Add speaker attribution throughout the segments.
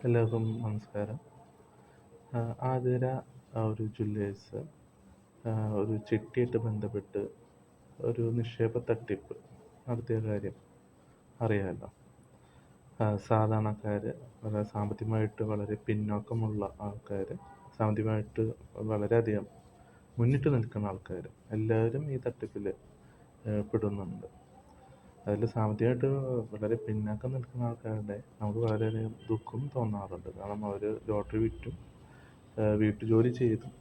Speaker 1: എല്ലാവർക്കും നമസ്കാരം. ആതിര ഒരു ജ്വല്ലേഴ്സ് ഒരു ചിട്ടിയായിട്ട് ബന്ധപ്പെട്ട് ഒരു നിക്ഷേപ തട്ടിപ്പ് നടത്തിയ കാര്യം അറിയാമല്ലോ. സാധാരണക്കാർ, വളരെ സാമ്പത്തികമായിട്ട് വളരെ പിന്നോക്കമുള്ള ആൾക്കാർ, സാമ്പത്തികമായിട്ട് വളരെയധികം മുന്നിട്ട് നിൽക്കുന്ന ആൾക്കാർ എല്ലാവരും ഈ തട്ടിപ്പിൽ പെടുന്നുണ്ട്. അതിൽ സാമ്പത്തികമായിട്ട് വളരെ പിന്നാക്കം നിൽക്കുന്ന ആൾക്കാരുടെ നമുക്ക് വളരെയധികം ദുഃഖം തോന്നാറുണ്ട്. കാരണം അവർ ലോട്ടറി വിറ്റും വീട്ടുജോലി ചെയ്തും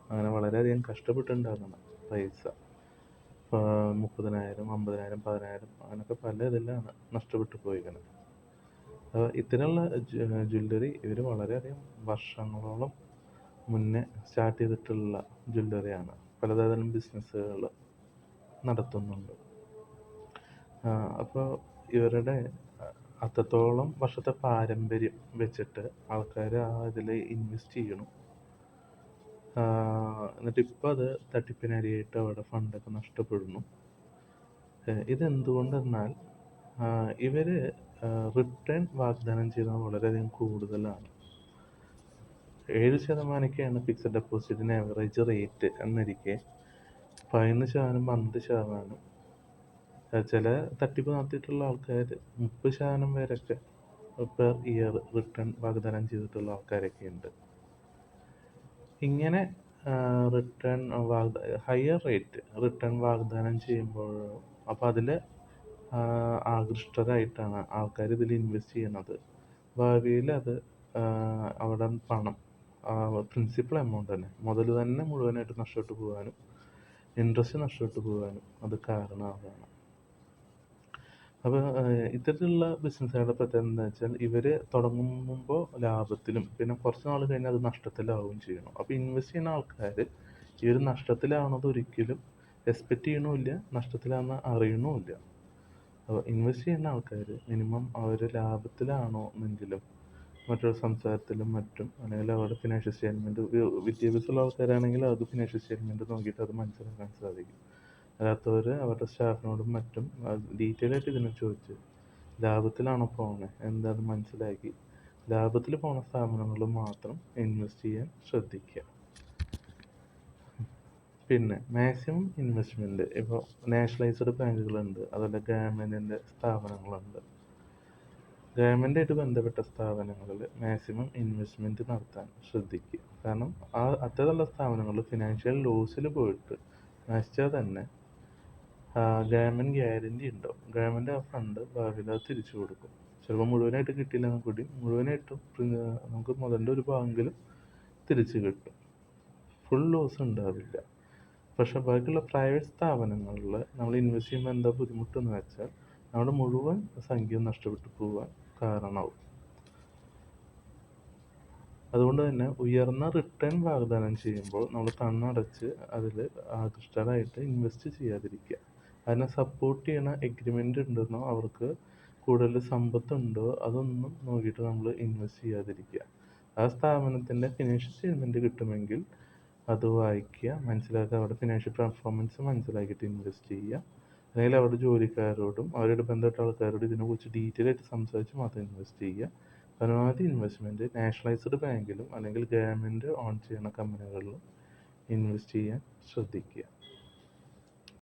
Speaker 1: അങ്ങനെ വളരെയധികം കഷ്ടപ്പെട്ടുണ്ടാകുന്ന പൈസ, 30,000, 50,000, 10,000 അങ്ങനെയൊക്കെ പല ഇതിലാണ് നഷ്ടപ്പെട്ടു പോയിരിക്കുന്നത്. ഇത്തരമുള്ള ജ്വല്ലറി ഇവർ വളരെയധികം വർഷങ്ങളോളം മുന്നേ സ്റ്റാർട്ട് ചെയ്തിട്ടുള്ള ജ്വല്ലറിയാണ്. പലതരം ബിസിനസ്സുകൾ നടത്തുന്നുണ്ട്. അപ്പോൾ ഇവരുടെ അത്രത്തോളം വർഷത്തെ പാരമ്പര്യം വെച്ചിട്ട് ആൾക്കാർ ഇതിൽ ഇൻവെസ്റ്റ് ചെയ്യണം. എന്നിട്ട് ഇപ്പോൾ അത് തട്ടിപ്പിനിരയായിട്ട് അവരുടെ ഫണ്ടൊക്കെ നഷ്ടപ്പെടുന്നു. ഇതെന്തുകൊണ്ടെന്നാൽ ഇവർ റിട്ടേൺ വാഗ്ദാനം ചെയ്യുന്നത് വളരെയധികം കൂടുതലാണ്. 7% ഫിക്സഡ് ഡെപ്പോസിറ്റിന് ആവറേജ് റേറ്റ് എന്നിരിക്കെ 11%, 12%, ചില തട്ടിപ്പ് നടത്തിയിട്ടുള്ള ആൾക്കാർ 30% വരെയൊക്കെ പെർ ഇയർ റിട്ടേൺ വാഗ്ദാനം ചെയ്തിട്ടുള്ള ആൾക്കാരൊക്കെ ഉണ്ട്. ഇങ്ങനെ ഹയർ റേറ്റ് റിട്ടേൺ വാഗ്ദാനം ചെയ്യുമ്പോൾ അപ്പോൾ അതിൽ ആകൃഷ്ടരായിട്ടാണ് ആൾക്കാർ ഇതിൽ ഇൻവെസ്റ്റ് ചെയ്യുന്നത്. ഭാവിയിൽ അത് അവിടെ പണം, പ്രിൻസിപ്പൽ എമൗണ്ട് തന്നെ, മുതൽ തന്നെ മുഴുവനായിട്ട് നഷ്ടപ്പെട്ടു പോകാനും ഇൻട്രസ്റ്റ് നഷ്ടപ്പെട്ടു പോകാനും അത് കാരണമാവുകയാണ്. അപ്പോൾ ഇത്തരത്തിലുള്ള ബിസിനസ്സുകളുടെ പ്രത്യേകത എന്താ വെച്ചാൽ ഇവർ തുടങ്ങുമ്പോൾ ലാഭത്തിലും പിന്നെ കുറച്ച് നാൾ കഴിഞ്ഞാൽ അത് നഷ്ടത്തിലാവുകയും ചെയ്യണം. അപ്പോൾ ഇൻവെസ്റ്റ് ചെയ്യുന്ന ആൾക്കാർ ഈ ഒരു നഷ്ടത്തിലാവുന്നത് ഒരിക്കലും എക്സ്പെക്റ്റ് ചെയ്യണമില്ല, നഷ്ടത്തിലാണെന്ന് അറിയണമില്ല. അപ്പോൾ ഇൻവെസ്റ്റ് ചെയ്യുന്ന ആൾക്കാർ മിനിമം അവർ ലാഭത്തിലാണോ എന്നെങ്കിലും മറ്റൊരു സംസാരത്തിലും മറ്റും, അല്ലെങ്കിൽ അവരുടെ ഫിനാൻഷ്യൽ സ്റ്റേറ്റ്മെൻറ്റ്, വിദ്യാഭ്യാസമുള്ള ആൾക്കാരാണെങ്കിൽ അത് ഫിനാൻഷ്യൽ സ്റ്റേറ്റ്മെൻറ്റ് നോക്കിയിട്ട് അത് മനസ്സിലാക്കാൻ സാധിക്കും. അല്ലാത്തവർ അവരുടെ സ്റ്റാഫിനോടും മറ്റും ഡീറ്റെയിൽ ആയിട്ട് ഇതിനെ ചോദിച്ച് ലാഭത്തിലാണോ പോകുന്നത് എന്താണെന്ന് മനസ്സിലാക്കി ലാഭത്തിൽ പോകുന്ന സ്ഥാപനങ്ങൾ മാത്രം ഇൻവെസ്റ്റ് ചെയ്യാൻ ശ്രദ്ധിക്കുക. പിന്നെ മാക്സിമം ഇൻവെസ്റ്റ്മെൻറ്റ്, ഇപ്പോൾ നാഷണലൈസ്ഡ് ബാങ്കുകളുണ്ട്, അതുപോലെ ഗവൺമെൻറ്റിൻ്റെ സ്ഥാപനങ്ങളുണ്ട്. ഗവൺമെൻറ്റായിട്ട് ബന്ധപ്പെട്ട സ്ഥാപനങ്ങളിൽ മാക്സിമം ഇൻവെസ്റ്റ്മെൻറ്റ് നടത്താൻ ശ്രദ്ധിക്കുക. കാരണം അത്തരത്തിലുള്ള സ്ഥാപനങ്ങൾ ഫിനാൻഷ്യൽ ലോസിൽ പോയിട്ട് നശിച്ചാൽ തന്നെ ഗവൺമെൻറ് ഗ്യാരണ്ടി ഉണ്ടാവും. ഗവൺമെൻറ് ആ ഫണ്ട് ഭാവിയിൽ അത് തിരിച്ചു കൊടുക്കും. ചിലപ്പോൾ മുഴുവനായിട്ട് കിട്ടിയില്ലെങ്കിൽ കൂടി മുഴുവനായിട്ടും നമുക്ക് മുതലിൻ്റെ ഒരു ഭാഗമെങ്കിലും തിരിച്ച് കിട്ടും. ഫുൾ ലോസ് ഉണ്ടാവില്ല. പക്ഷേ ബാക്കിയുള്ള പ്രൈവറ്റ് സ്ഥാപനങ്ങളിൽ നമ്മൾ ഇൻവെസ്റ്റ് ചെയ്യുമ്പോൾ എന്താ ബുദ്ധിമുട്ടെന്ന് വെച്ചാൽ നമ്മുടെ മുഴുവൻ സംഖ്യ നഷ്ടപ്പെട്ടു പോകാൻ കാരണമാവും. അതുകൊണ്ട് തന്നെ ഉയർന്ന റിട്ടേൺ വാഗ്ദാനം ചെയ്യുമ്പോൾ നമ്മൾ കണ്ണടച്ച് അതിൽ ആകൃഷ്ടരായിട്ട് ഇൻവെസ്റ്റ് ചെയ്യാതിരിക്കുക. അതിനെ സപ്പോർട്ട് ചെയ്യണ എഗ്രിമെൻ്റ് ഉണ്ടെന്നോ അവർക്ക് കൂടുതൽ സമ്പത്തുണ്ടോ അതൊന്നും നോക്കിയിട്ട് നമ്മൾ ഇൻവെസ്റ്റ് ചെയ്യാതിരിക്കുക. ആ സ്ഥാപനത്തിൻ്റെ ഫിനാൻഷ്യൽ സ്റ്റേറ്റ്മെൻറ്റ് കിട്ടുമെങ്കിൽ അത് വായിക്കുക, മനസ്സിലാക്കുക, അവരുടെ ഫിനാൻഷ്യൽ പെർഫോമൻസ് മനസ്സിലാക്കിയിട്ട് ഇൻവെസ്റ്റ് ചെയ്യുക. അല്ലെങ്കിൽ അവരുടെ ജോലിക്കാരോടും അവരുടെ ബന്ധപ്പെട്ട ആൾക്കാരോടും ഇതിനെക്കുറിച്ച് ഡീറ്റെയിൽ ആയിട്ട് സംസാരിച്ച് മാത്രം ഇൻവെസ്റ്റ് ചെയ്യുക. പരമാവധി ഇൻവെസ്റ്റ്മെൻറ്റ് നാഷണലൈസ്ഡ് ബാങ്കിലും അല്ലെങ്കിൽ ഗവൺമെൻറ് ഓൺ ചെയ്യുന്ന കമ്പനികളിലും ഇൻവെസ്റ്റ് ചെയ്യാൻ ശ്രദ്ധിക്കുക.